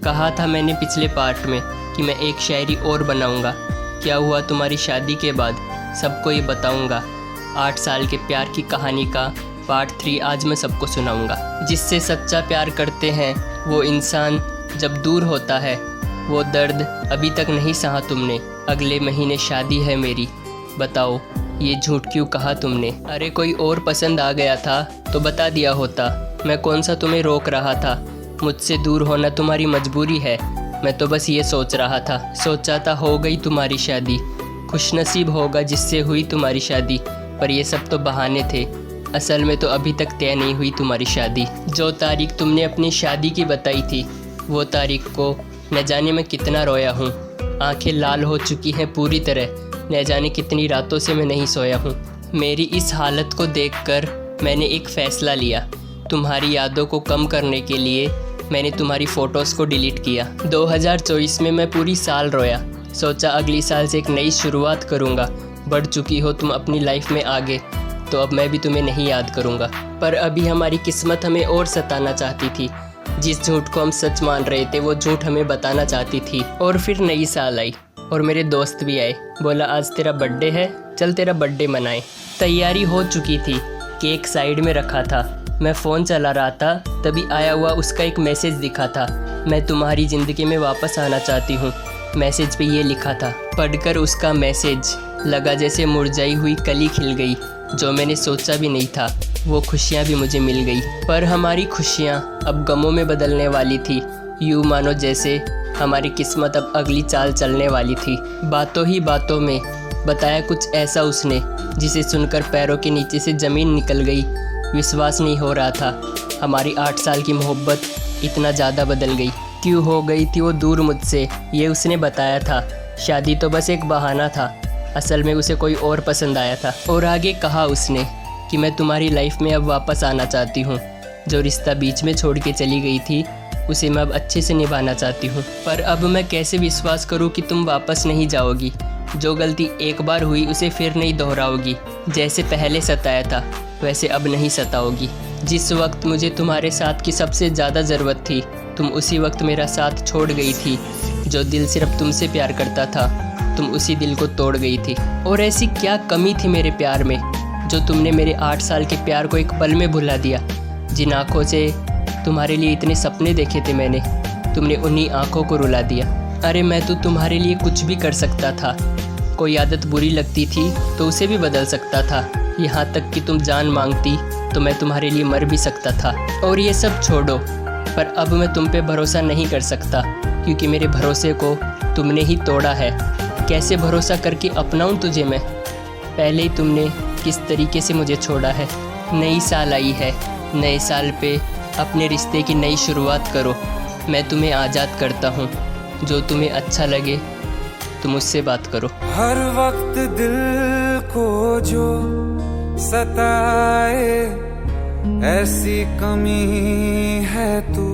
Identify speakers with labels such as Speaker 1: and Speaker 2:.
Speaker 1: कहा था मैंने पिछले पार्ट में कि मैं एक शायरी और बनाऊंगा। क्या हुआ तुम्हारी शादी के बाद, सबको ये बताऊंगा। 8 साल के प्यार की कहानी का पार्ट 3 आज मैं सबको सुनाऊंगा। जिससे सच्चा प्यार करते हैं वो इंसान जब दूर होता है, वो दर्द अभी तक नहीं सहा तुमने। अगले महीने शादी है मेरी, बताओ ये झूठ क्यों कहा तुमने। अरे कोई और पसंद आ गया था तो बता दिया होता, मैं कौन सा तुम्हें रोक रहा था। मुझसे दूर होना तुम्हारी मजबूरी है, मैं तो बस ये सोच रहा था। सोचा था हो गई तुम्हारी शादी, खुशनसीब होगा जिससे हुई तुम्हारी शादी। पर ये सब तो बहाने थे, असल में तो अभी तक तय नहीं हुई तुम्हारी शादी। जो तारीख तुमने अपनी शादी की बताई थी, वो तारीख को न जाने मैं कितना रोया हूँ। आंखें लाल हो चुकी हैं पूरी तरह, न जाने कितनी रातों से मैं नहीं सोया हूँ। मेरी इस हालत को देखकर मैंने एक फ़ैसला लिया। तुम्हारी यादों को कम करने के लिए मैंने तुम्हारी फ़ोटोज़ को डिलीट किया। 2024 में मैं पूरी साल रोया, सोचा अगली साल से एक नई शुरुआत करूँगा। बढ़ चुकी हो तुम अपनी लाइफ में आगे, तो अब मैं भी तुम्हें नहीं याद करूँगा। पर अभी हमारी किस्मत हमें और सताना चाहती थी। जिस झूठ को हम सच मान रहे थे वो झूठ हमें बताना चाहती थी। और फिर नई साल आई और मेरे दोस्त भी आए, बोला आज तेरा बर्थडे है, चल तेरा बर्थडे मनाएं। तैयारी हो चुकी थी, केक साइड में रखा था। मैं फ़ोन चला रहा था, तभी आया हुआ उसका एक मैसेज दिखा था, मैं तुम्हारी ज़िंदगी में वापस आना चाहती हूँ। मैसेज पे ये लिखा था। पढ़कर उसका मैसेज लगा जैसे मुरझाई हुई कली खिल गई। जो मैंने सोचा भी नहीं था वो खुशियाँ भी मुझे मिल गई। पर हमारी खुशियाँ अब गमों में बदलने वाली थी। यूँ मानो जैसे हमारी किस्मत अब अगली चाल चलने वाली थी। बातों ही बातों में बताया कुछ ऐसा उसने, जिसे सुनकर पैरों के नीचे से ज़मीन निकल गई। विश्वास नहीं हो रहा था हमारी 8 साल की मोहब्बत इतना ज़्यादा बदल गई। क्यों हो गई थी वो दूर मुझसे, ये उसने बताया था। शादी तो बस एक बहाना था, असल में उसे कोई और पसंद आया था। और आगे कहा उसने कि मैं तुम्हारी लाइफ में अब वापस आना चाहती हूँ। जो रिश्ता बीच में छोड़ के चली गई थी उसे मैं अब अच्छे से निभाना चाहती हूँ। पर अब मैं कैसे विश्वास करूँ कि तुम वापस नहीं जाओगी। जो गलती एक बार हुई उसे फिर नहीं दोहराओगी। जैसे पहले सताया था वैसे अब नहीं सताओगी। जिस वक्त मुझे तुम्हारे साथ की सबसे ज़्यादा ज़रूरत थी, तुम उसी वक्त मेरा साथ छोड़ गई थी। जो दिल सिर्फ तुमसे प्यार करता था, तुम उसी दिल को तोड़ गई थी। और ऐसी क्या कमी थी मेरे प्यार में जो तुमने मेरे 8 साल के प्यार को एक पल में भुला दिया। जिन आँखों से तुम्हारे लिए इतने सपने देखे थे मैंने, तुमने उन्हीं आँखों को रुला दिया। अरे मैं तो तुम्हारे लिए कुछ भी कर सकता था। कोई आदत बुरी लगती थी तो उसे भी बदल सकता था। यहाँ तक कि तुम जान मांगती तो मैं तुम्हारे लिए मर भी सकता था। और ये सब छोड़ो, पर अब मैं तुम पे भरोसा नहीं कर सकता, क्योंकि मेरे भरोसे को तुमने ही तोड़ा है। कैसे भरोसा करके अपनाऊं तुझे मैं, पहले ही तुमने किस तरीके से मुझे छोड़ा है। नई साल आई है, नए साल पे अपने रिश्ते की नई शुरुआत करो। मैं तुम्हें आज़ाद करता हूँ, जो तुम्हें अच्छा लगे तुम उससे बात करो।
Speaker 2: हर वक्त दिल को जो सताए, ऐसी कमी है तू